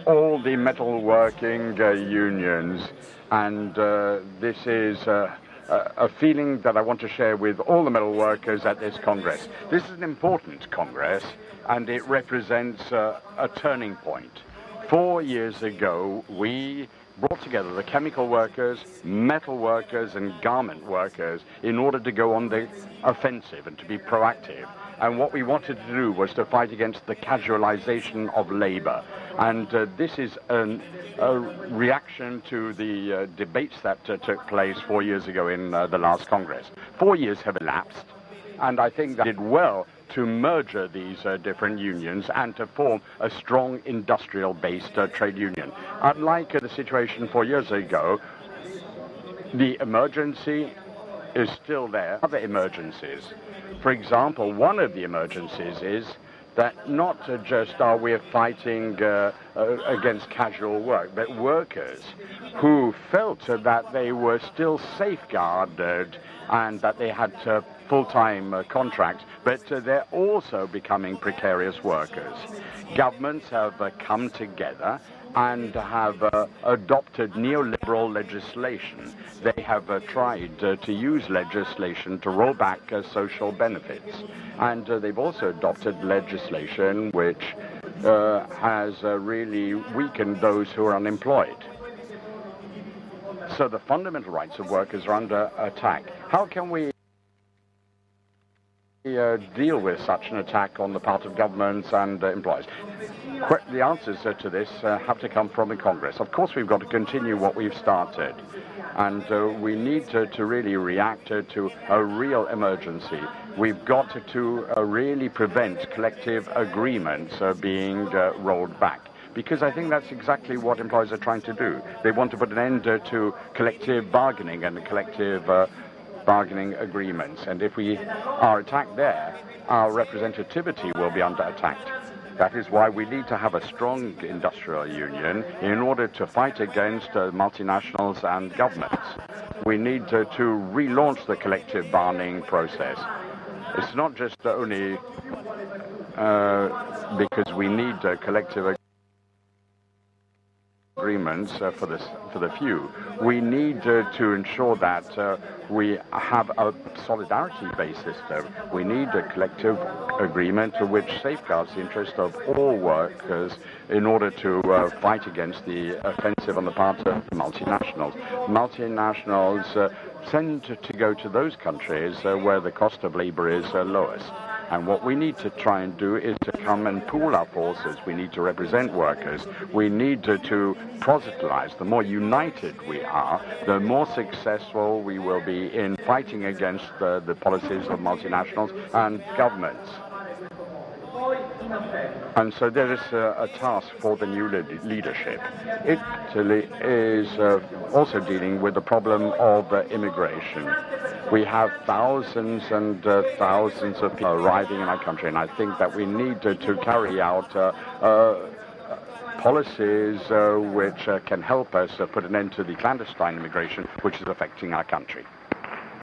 all the metalworking unions, and this is a feeling that I want to share with all the metal workers at this Congress. This is an important Congress, and it represents a turning point. 4 years ago, we brought together the chemical workers, metal workers, and garment workers in order to go on the offensive and to be proactive. And what we wanted to do was to fight against the casualization of labor. And this is a reaction to the debates that took place 4 years ago in the last Congress. 4 years have elapsed, and I think that did well to merge these different unions and to form a strong industrial-based trade union. Unlike the situation 4 years ago, the emergency is still there. Other emergencies. For example, one of the emergencies is that not just are we fighting against casual work, but workers who felt that they were still safeguarded and that they had full-time contracts, but they're also becoming precarious workers. Governments have come together and have adopted neoliberal legislation. They have tried to use legislation to roll back social benefits. And they've also adopted legislation which has really weakened those who are unemployed. So the fundamental rights of workers are under attack. How can we deal with such an attack on the part of governments and employers? The answers to this have to come from the Congress. Of course, we've got to continue what we've started, and we need to really react to a real emergency. We've got to really prevent collective agreements being rolled back, because I think that's exactly what employers are trying to do. They want to put an end to collective bargaining and collective bargaining agreements. And if we are attacked there, our representativity will be under attack. That is why we need to have a strong industrial union in order to fight against multinationals and governments. We need to relaunch the collective bargaining process. It's not just only because we need collective agreements for the few. We need to ensure that we have a solidarity-based system. We need a collective agreement which safeguards the interest of all workers in order to fight against the offensive on the part of multinationals. Multinationals tend to go to those countries where the cost of labor is lowest. And what we need to try and do is to come and pool our forces. We need to represent workers. We need to proselytize. The more united we are, the more successful we will be in fighting against the policies of multinationals and governments. And so there is a task for the new leadership. Italy is also dealing with the problem of immigration. We have thousands and thousands of people arriving in our country, and I think that we need to carry out policies which can help us put an end to the clandestine immigration which is affecting our country.